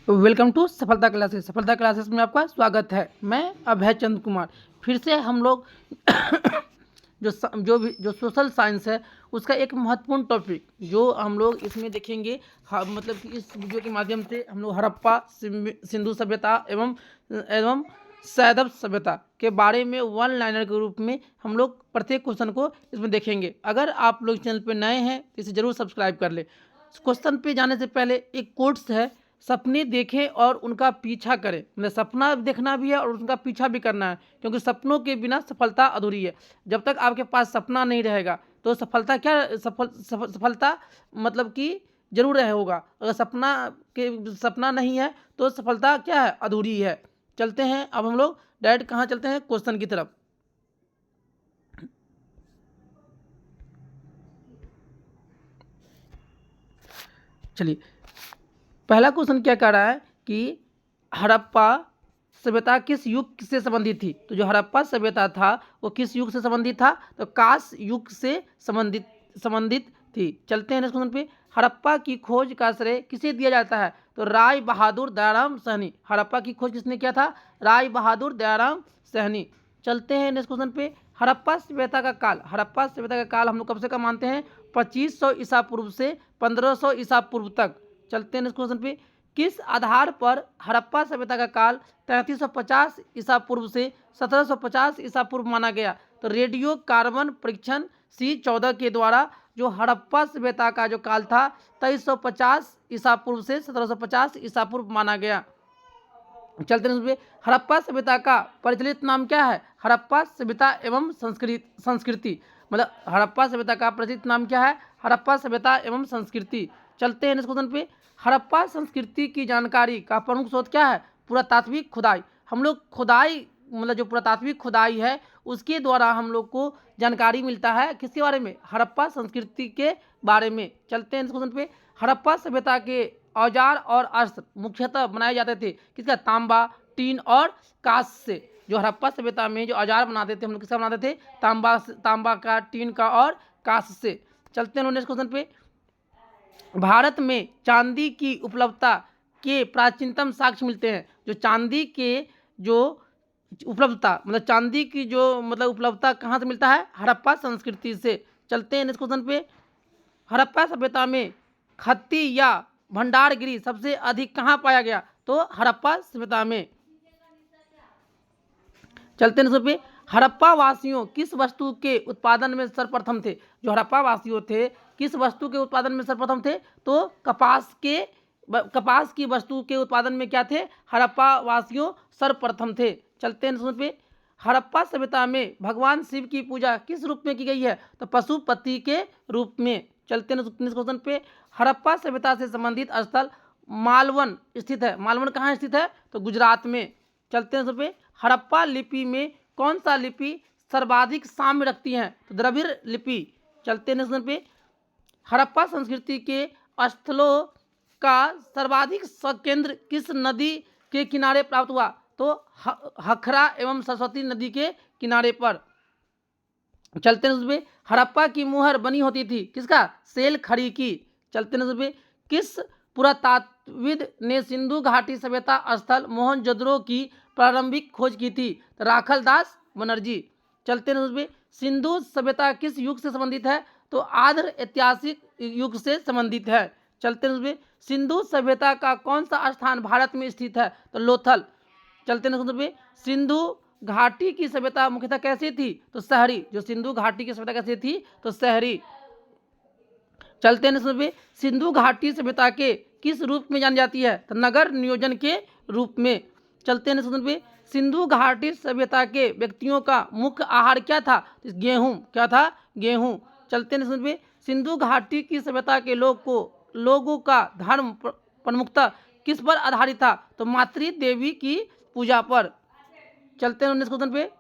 Welcome to सफलता classes. सफलता classes में आपका स्वागत है। मैं अभय चंद्र कुमार। फिर से हम लोग जो सोशल साइंस है उसका एक महत्वपूर्ण टॉपिक जो हम लोग इसमें देखेंगे। मतलब कि इस वीडियो के माध्यम से हम लोग हड़प्पा सिंधु सभ्यता एवं सैदव सभ्यता के बारे में वन लाइनर के रूप में हम लोग प्रत्येक क्वेश्चन को इसमें देखेंगे। अगर आप लोग चैनल पर नए हैं तो इसे जरूर सब्सक्राइब कर ले। क्वेश्चन पे जाने से पहले एक कोट्स है, सपने देखें और उनका पीछा करें। मतलब सपना देखना भी है और उनका पीछा भी करना है, क्योंकि सपनों के बिना सफलता अधूरी है। जब तक आपके पास सपना नहीं रहेगा तो सफलता क्या सफलता मतलब कि जरूर होगा। अगर सपना नहीं है तो सफलता क्या है, अधूरी है। चलते हैं अब हम लोग डायरेक्ट कहाँ चलते हैं, क्वेश्चन की तरफ। चलिए, पहला क्वेश्चन क्या कह रहा है कि हड़प्पा सभ्यता किस युग से संबंधित थी। तो जो हड़प्पा सभ्यता था वो किस युग से संबंधित था, तो कांस युग से संबंधित थी। चलते हैं नेक्स्ट क्वेश्चन पे। हड़प्पा की खोज का श्रेय किसे दिया जाता है, तो राय बहादुर दयाराम सहनी। हड़प्पा की खोज किसने किया था, राय बहादुर दयाराम सहनी। चलते हैं नेक्स्ट क्वेश्चन पे। हड़प्पा सभ्यता का काल, हड़प्पा सभ्यता का काल हम लोग कब से कब मानते हैं, 2500 ईसा पूर्व से 1500 ईसा पूर्व तक। चलते हैं नेक्स्ट क्वेश्चन पे। किस आधार पर हड़प्पा सभ्यता का काल 3350 ईसा पूर्व से 1750 ईसा पूर्व माना गया, तो रेडियो कार्बन परीक्षण C14 के द्वारा जो हड़प्पा सभ्यता का जो काल था 2350 ईसा पूर्व से 1750 ईसा पूर्व माना गया। चलते हैं हड़प्पा सभ्यता का प्रचलित नाम क्या है, हड़प्पा सभ्यता एवं संस्कृति। मतलब हड़प्पा सभ्यता का प्रचलित नाम क्या है, हड़प्पा सभ्यता एवं संस्कृति। चलते हैं नेक्स्ट क्वेश्चन पे। हड़प्पा संस्कृति की जानकारी का प्रमुख स्रोत क्या है, पुरातात्विक खुदाई। हम लोग खुदाई मतलब जो पुरातात्विक खुदाई है उसके द्वारा हम लोग को जानकारी मिलता है किसके बारे में, हड़प्पा संस्कृति के बारे में। चलते हैं इस क्वेश्चन पे। हड़प्पा सभ्यता के औजार और अस्त्र मुख्यतः बनाए जाते थे किसका, तांबा, टीन और कांस से। जो हड़प्पा सभ्यता में जो औजार बनाते थे हम लोग किसका बनाते थे, तांबा का, टीन का और कांस से। चलते हैं नेक्स्ट क्वेश्चन पे। भारत में चांदी की उपलब्धता के प्राचीनतम साक्ष्य मिलते हैं। जो चांदी के जो उपलब्धता मतलब चांदी की जो मतलब उपलब्धता कहाँ से मिलता है, हड़प्पा संस्कृति से। चलते हैं नेक्स्ट क्वेश्चन पे। हड़प्पा सभ्यता में खत्ती या भंडारगिरी सबसे अधिक कहाँ पाया गया, तो हड़प्पा सभ्यता में। चलते हैं पे। हड़प्पा वासियों किस वस्तु के उत्पादन में सर्वप्रथम थे। जो हड़प्पा वासियों थे किस वस्तु के उत्पादन में सर्वप्रथम थे, तो कपास की वस्तु के उत्पादन में क्या थे, हड़प्पा वासियों सर्वप्रथम थे। चलते हैं पे। हड़प्पा सभ्यता में भगवान शिव की पूजा किस रूप में की गई है, तो पशुपति के रूप में। चलते हैं क्वेश्चन पे। हड़प्पा सभ्यता से संबंधित स्थल मालवन स्थित है। मालवन कहाँ स्थित है, तो गुजरात में। चलते हैं पे। हड़प्पा लिपि में कौन सा लिपि सर्वाधिक साम्य रखती है, तो द्रविड़ लिपि। चलते हैं पे। हड़प्पा संस्कृति के स्थलों का सर्वाधिक केंद्र किस नदी के किनारे प्राप्त हुआ, तो हखरा एवं सरस्वती नदी के किनारे पर। चलते हैं हड़प्पा की मुहर बनी होती थी किसका, सेल खड़ी की। चलते हैं किस पुरातात्विद ने सिंधु घाटी सभ्यता स्थल मोहनजोदड़ो की प्रारंभिक खोज की थी, तो राखलदास बनर्जी। चलते हैं सिंधु सभ्यता किस युग से संबंधित है, तो आर्य ऐतिहासिक युग से संबंधित है। चलते हैं सिंधु सभ्यता का कौन सा स्थान भारत में स्थित है, तो लोथल। चलते हैं सिंधु घाटी की सभ्यता मुख्यतः कैसी थी, तो शहरी। जो सिंधु घाटी की सभ्यता कैसी थी, तो शहरी। चलते हैं सिंधु घाटी सभ्यता के किस रूप में जानी जाती है, तो नगर नियोजन के रूप में। चलते हैं सिंधु घाटी सभ्यता के व्यक्तियों का मुख्य आहार क्या था, गेहूं। क्या था, गेहूं। चलते हैं सिंधु घाटी की सभ्यता के लोगों का धर्म प्रमुखता किस पर आधारित था, तो मातृ देवी की पूजा पर। चलते हैं 19 क्वेश्चन पे।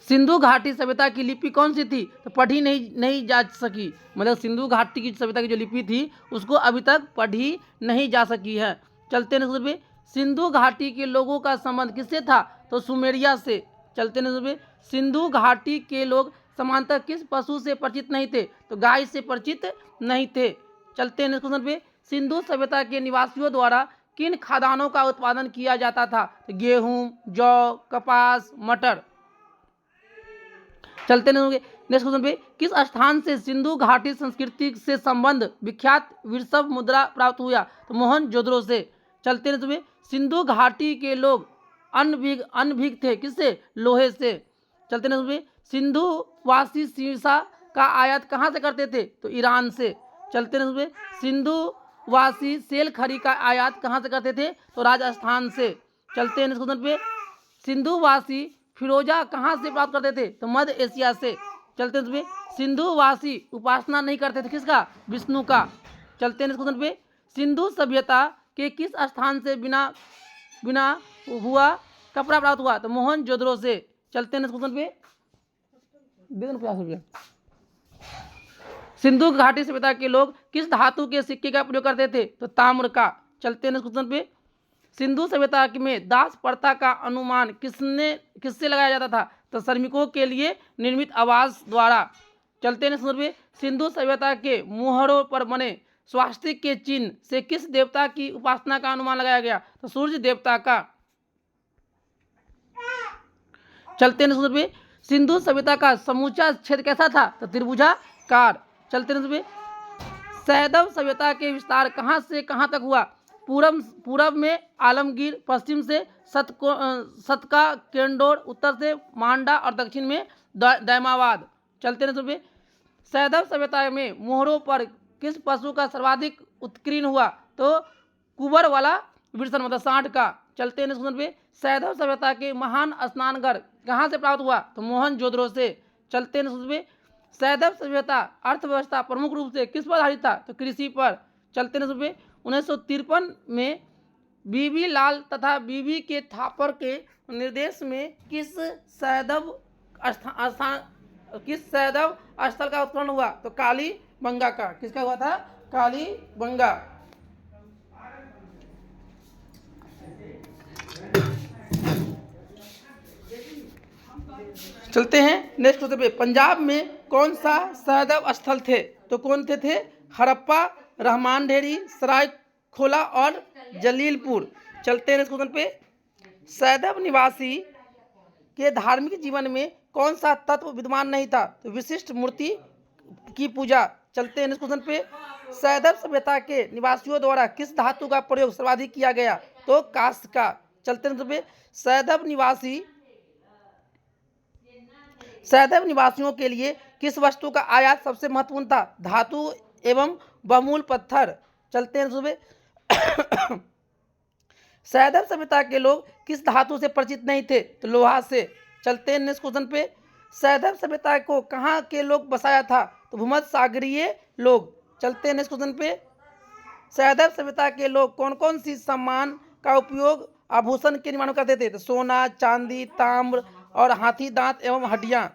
सिंधु घाटी सभ्यता की लिपि कौन सी थी, तो पढ़ी नहीं जा सकी। मतलब सिंधु घाटी की सभ्यता की जो लिपि थी उसको अभी तक पढ़ी नहीं जा सकी है। चलते हैं सिंधु घाटी के लोगों का संबंध किससे था, तो सुमेरिया से। चलते हैं सिंधु घाटी के लोग सामान्यतः किस पशु से परिचित नहीं थे, तो गाय से परिचित नहीं थे। चलते हैं क्वेश्चन पे। सिंधु सभ्यता के निवासियों द्वारा किन खाद्यान्नों का उत्पादन किया जाता था? तो गेहूं, जौ, कपास, मटर। चलते नहीं नेक्स्ट क्वेश्चन पे, किस स्थान से सिंधु घाटी संस्कृति से संबंध विख्यात वृषभ मुद्रा प्राप्त हुआ? तो मोहनजोदड़ो से। चलते नहीं पे, सिंधु घाटी के लोग अनभिज्ञ थे, किससे? लोहे से। चलते नहीं पे, सिंधु वासी शीर्षा का आयात कहाँ से करते थे? तो ईरान से। चलते नहीं पे, सिंधु वासी सेल खरी का आयात कहाँ से करते थे? तो राजस्थान से। चलते हैं क्वेश्चन पे, सिंधु वासी फिरोजा कहाँ से प्राप्त करते थे? तो मध्य एशिया से। चलते हैं सिंधु वासी उपासना नहीं करते थे, किसका? विष्णु का। चलते हैं क्वेश्चन पे, सिंधु सभ्यता के किस स्थान से बिना हुआ कपड़ा प्राप्त हुआ? तो मोहनजोदड़ो से। चलते हैं क्वेश्चन पे, दे दो 50 रुपया। सिंधु घाटी सभ्यता के लोग किस धातु के सिक्के का प्रयोग करते थे? तो ताम्र का। चलते हैं क्वेश्चन पे, सिंधु सभ्यता में दास प्रथा का अनुमान किससे लगाया जाता था? तो श्रमिकों के लिए निर्मित आवास द्वारा। चलते हैं क्वेश्चन पे, सिंधु सभ्यता के मुहरों पर बने स्वास्तिक के चिन्ह से किस देवता की उपासना का अनुमान लगाया गया? तो सूर्य देवता का। चलते हैं क्वेश्चन पे, सिंधु सभ्यता का समूचा क्षेत्र कैसा था? तो त्रिभुजाकार। चलते हैं सैदव सभ्यता के विस्तार कहाँ से कहाँ तक हुआ? पूरब में आलमगीर, पश्चिम से सतका केंडोर, उत्तर से मांडा और दक्षिण में दैमाबाद। चलते हैं सैदव सभ्यता में मोहरों पर किस पशु का सर्वाधिक उत्कीर्ण हुआ? तो कुबर वाला वृषण, मतलब 60 का। चलते हैं पे, सैदव सभ्यता के महान स्नानघर कहाँ से प्राप्त हुआ? तो मोहनजोदड़ो से। चलते हैं पे, सैदव सभ्यता अर्थव्यवस्था प्रमुख रूप से किस पर आधारित था? तो कृषि पर। चलते हैं पे, 1953 में बीबी लाल तथा बीबी के थापर के निर्देश में किस सैदव स्थल का उत्खनन हुआ? तो कालीबंगा का। किसका हुआ था? कालीबंगा। चलते हैं नेक्स्ट क्वेश्चन पे, पंजाब में कौन सा सैदव स्थल थे? तो कौन थे? हड़प्पा, रहमान ढेरी, सरायखोला और जलीलपुर। चलते हैं क्वेश्चन पे, सैदव निवासी के धार्मिक जीवन में कौन सा तत्व विद्यमान नहीं था? तो विशिष्ट मूर्ति की पूजा। चलते हैं क्वेश्चन पे, सैदव सभ्यता के निवासियों द्वारा किस धातु का प्रयोग सर्वाधिक किया गया? तो कांस्य का। चलते हैं पे, सैदव निवासियों के लिए किस वस्तु का आयात सबसे महत्वपूर्ण था? धातु एवं बहुमूल्य पत्थर। चलते हैं सुबह सैदव सभ्यता के लोग किस धातु से परिचित नहीं थे? तो लोहा से। चलते हैं नेक्स्ट क्वेश्चन पे, सैदव सभ्यता को कहाँ के लोग बसाया था? तो भूमध्य सागरीय लोग। चलते हैं नेक्स्ट क्वेश्चन पे, सैदव सभ्यता के लोग कौन कौन सी सामान का उपयोग आभूषण के निर्माण करते थे? तो सोना, चांदी, ताम्र और हाथी दांत एवं हड्डियां।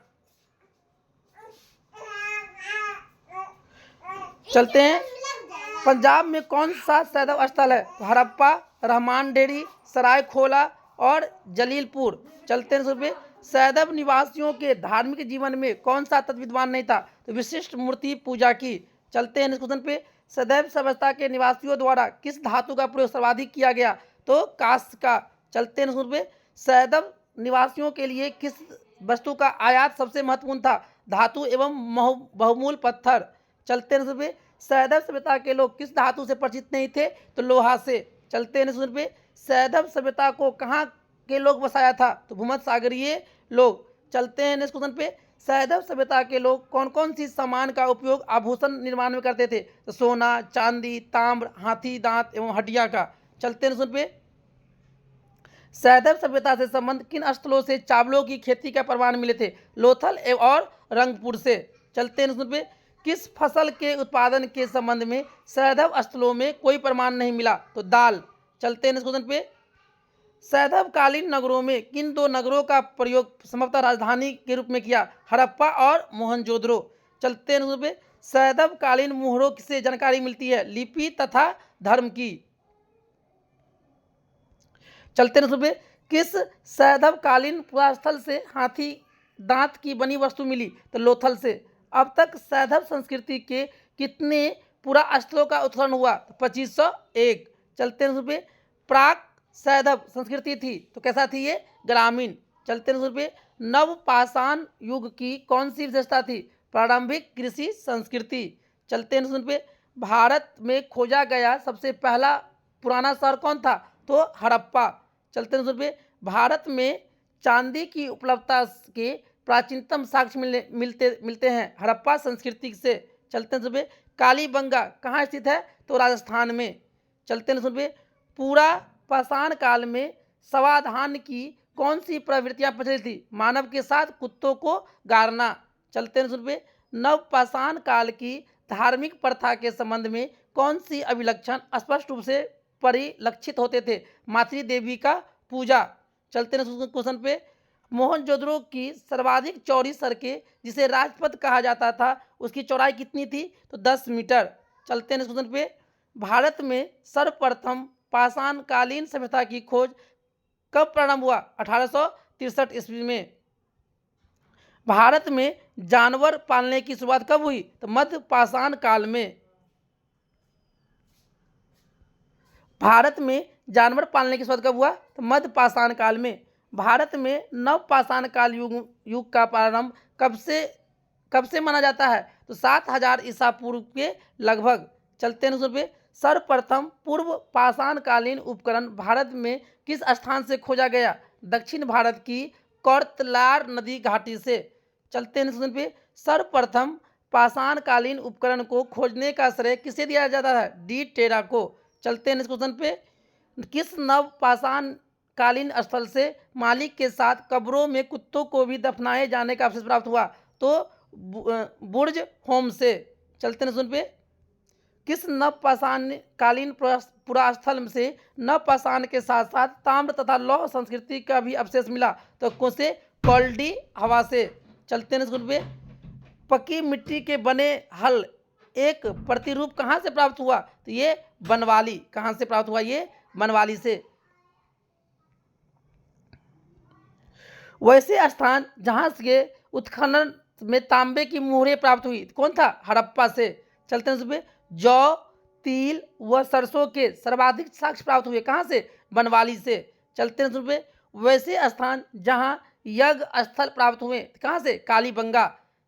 चलते हैं, पंजाब में कौन सा सैदव स्थल है? तो हड़प्पा, रहमान ढेरी, सरायखोला और जलीलपुर। चलते हैं पे, सैदव निवासियों के धार्मिक जीवन में कौन सा तत्व विद्यमान नहीं था? तो विशिष्ट मूर्ति पूजा की। चलते हैं क्वेश्चन पे, सैदव सभ्यता के निवासियों द्वारा किस धातु का प्रयोग सर्वाधिक किया गया? तो कांस्य का। चलते हैं क्वेश्चन पे, सैदव निवासियों के लिए किस वस्तु का आयात सबसे महत्वपूर्ण था? धातु एवं बहुमूल्य पत्थर। चलते हैं पे, सैदव सभ्यता के लोग किस धातु से परिचित नहीं थे? तो लोहा से। चलते हैं पे, सैदव सभ्यता को कहाँ के लोग बसाया था? तो भूमध्य सागरीय लोग। चलते हैं नेक्स्ट क्वेश्चन पे, सैदव सभ्यता के लोग कौन कौन सी सामान का उपयोग आभूषण निर्माण में करते थे? तो सोना, चांदी, ताम्र, हाथी दांत एवं हड्डियां का। चलते हैं पे, सैदव सभ्यता से संबंध किन स्थलों से चावलों की खेती का प्रमाण मिले थे? लोथल और रंगपुर से। चलते हैं पे, किस फसल के उत्पादन के संबंध में सैदव स्थलों में कोई प्रमाण नहीं मिला? तो दाल। चलते हैं क्वेश्चन पे, सैदवकालीन नगरों में किन दो नगरों का प्रयोग संभवतः राजधानी के रूप में किया? हड़प्पा और मोहनजोदड़ो। चलते हैं पे, सैदवकालीन मोहरों से जानकारी मिलती है लिपि तथा धर्म की। चलते हैं पे, किस सैदवकालीन पुरास्थल से हाथी दांत की बनी वस्तु मिली? तो लोथल से। अब तक सैदव संस्कृति के कितने पूरा स्थलों का उत्खनन हुआ? तो 2501। चलते हैं पे प्राक सैंधव संस्कृति थी, तो कैसा थी ये? ग्रामीण। चलते हैं पे नवपाषाण युग की कौन सी विशेषता थी? प्रारंभिक कृषि संस्कृति। चलते हैं पे भारत में खोजा गया सबसे पहला पुराना शहर कौन था? तो हड़प्पा। चलते हैं पे भारत में चांदी की उपलब्धता के प्राचीनतम साक्ष्य मिलते हैं हड़प्पा संस्कृति से। चलते हैं पे कालीबंगा कहाँ स्थित है? तो राजस्थान में। चलते हैं पे पूरा पाषाण काल में समाधान की कौन सी प्रवृत्तियां प्रचलित थी? मानव के साथ कुत्तों को गाड़ना। चलते हैं पे नवपाषाण काल की धार्मिक प्रथा के संबंध में कौन सी अभिलक्षण स्पष्ट रूप से परिलक्षित होते थे? मातृ देवी का पूजा। चलते हैं क्वेश्चन पे मोहनजोदड़ो की सर्वाधिक चौड़ी सड़कें जिसे राजपथ कहा जाता था उसकी चौड़ाई कितनी थी? तो 10 मीटर। चलते हैं क्वेश्चन पे भारत में सर्वप्रथम पाषाणकालीन सभ्यता की खोज कब प्रारंभ हुआ? 1863 ईस्वी में। भारत में जानवर पालने की शुरुआत कब हुई? तो मध्य पाषाण काल में। भारत में जानवर पालने की शुरुआत कब हुआ? तो मध्य पाषाण काल में। भारत में नवपाषाण काल युग का प्रारंभ कब से माना जाता है? तो 7000 ईसा पूर्व के लगभग। चलते हैं पे सर्वप्रथम पूर्व पाषाणकालीन उपकरण भारत में किस स्थान से खोजा गया? दक्षिण भारत की कौरतलार नदी घाटी से। चलते हैं पे सर्वप्रथम पाषाणकालीन उपकरण को खोजने का श्रेय किसे दिया जाता है? डी टेरा को। चलते हैं इस क्वेश्चन पे किस नव पाषाणकालीन स्थल से मालिक के साथ कब्रों में कुत्तों को भी दफनाए जाने का अवशेष प्राप्त हुआ? तो बुर्ज होम से। चलते हैं पे किस नवपाषाणकालीन पुरास्थल से नवपाषाण के साथ साथ ताम्र तथा लौह संस्कृति का भी अवशेष मिला? तो कौन कोल्डी हवा से। चलते हैं पे पक्की मिट्टी के बने हल एक प्रतिरूप कहाँ से प्राप्त हुआ? तो ये बनवाली। कहाँ से प्राप्त हुआ? ये बनवाली से। वैसे स्थान जहाँ से उत्खनन में तांबे की मुहरें प्राप्त हुई कौन था? हड़प्पा से। चलते हैं पे जौ, तिल व सरसों के सर्वाधिक साक्ष्य प्राप्त हुए कहाँ से? बनवाली से। चलते हैं पे वैसे स्थान जहाँ यज्ञ स्थल प्राप्त हुए कहाँ से? कालीबंगा।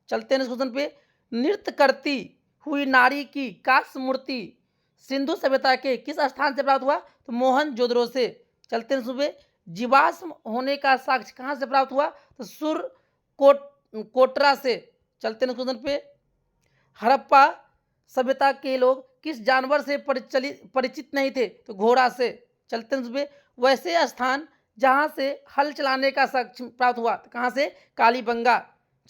चलते हैं क्वेश्चन पे नृत्य करती हुई नारी की काष्ठ मूर्ति सिंधु सभ्यता के किस स्थान से प्राप्त हुआ? तो मोहनजोदड़ो से। चलते हैं पे जीवाश्म होने का साक्ष्य कहाँ से प्राप्त हुआ? तो सुर कोटरा से। चलते हैं क्वेश्चन पे हड़प्पा सभ्यता के लोग किस जानवर से परिचित नहीं थे? तो घोड़ा से। चलते हैं पे वैसे स्थान जहाँ से हल चलाने का साक्ष्य प्राप्त हुआ कहाँ से? कालीबंगा।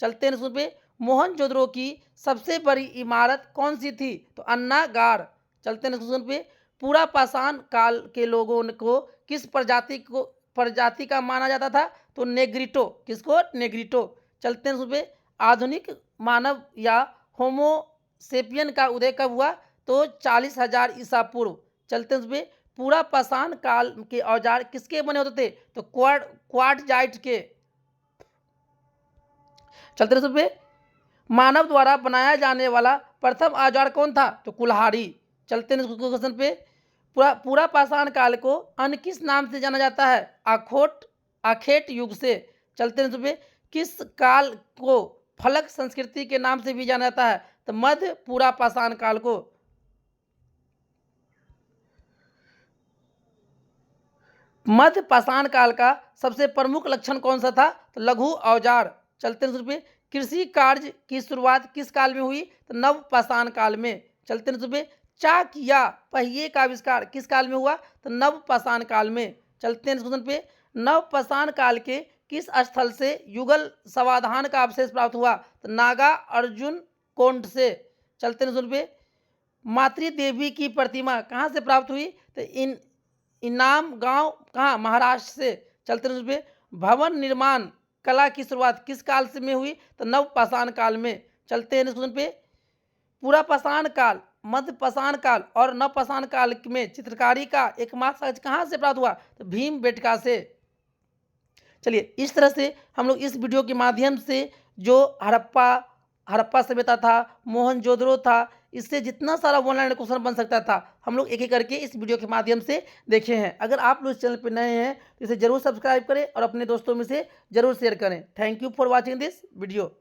चलते हैं पे मोहनजोदड़ो की सबसे बड़ी इमारत कौन सी थी? तो अन्नागार। चलते हैं पे पूरा पाषाण काल के लोगों को किस प्रजाति का माना जाता था? तो नेग्रिटो। किसको? नेग्रिटो। चलते हैं पे आधुनिक मानव या होमो सेपियन का उदय कब हुआ? तो 40,000 ईसा पूर्व। चलते हैं पे पूरा पाषाण काल के औजार किसके बने होते थे? तो क्वार्टजाइट के। चलते हैं पे मानव द्वारा बनाया जाने वाला प्रथम औजार कौन था? तो कुल्हाड़ी। चलते हैं क्वेश्चन पे पूरा पाषाण काल को अन्य किस नाम से जाना जाता है? आखेट युग से। चलते हैं पे किस काल को फलक संस्कृति के नाम से भी जाना जाता है? तो मध्य पूरा पाषाण काल को। मध्य पाषाण काल का सबसे प्रमुख लक्षण कौन सा था? तो लघु औजार। चलते हैं पे कृषि कार्य की शुरुआत किस काल में हुई? तो नव पाषाण काल में। चलते हैं पे चाक या पहिए का आविष्कार किस काल में हुआ? तो नव पाषाण काल में। चलते हैं क्वेश्चन पे नव पाषाण काल के किस स्थल से युगल समाधान का अवशेष प्राप्त हुआ? तो नागा अर्जुन कोंड से। चलते हैं पे मातृ देवी की प्रतिमा कहाँ से प्राप्त हुई? तो इनाम गांव कहाँ? महाराष्ट्र से। चलते हैं पे भवन निर्माण कला की शुरुआत किस काल से में हुई? तो नव पाषाण काल में। चलते हैं क्वेश्चन पे पूरा पाषाण काल, मध्य पाषाण काल और नव पाषाण काल में चित्रकारी का एकमात्र साक्ष्य कहाँ से प्राप्त हुआ? तो भीमबेटका से। चलिए इस तरह से हम लोग इस वीडियो के माध्यम से जो हड़प्पा सभ्यता था, मोहनजोदड़ो था, इससे जितना सारा ऑनलाइन क्वेश्चन बन सकता था हम लोग एक एक करके इस वीडियो के माध्यम से देखे हैं। अगर आप लोग इस चैनल पर नए हैं तो इसे जरूर सब्सक्राइब करें और अपने दोस्तों में से जरूर शेयर करें। Thank you for watching this video.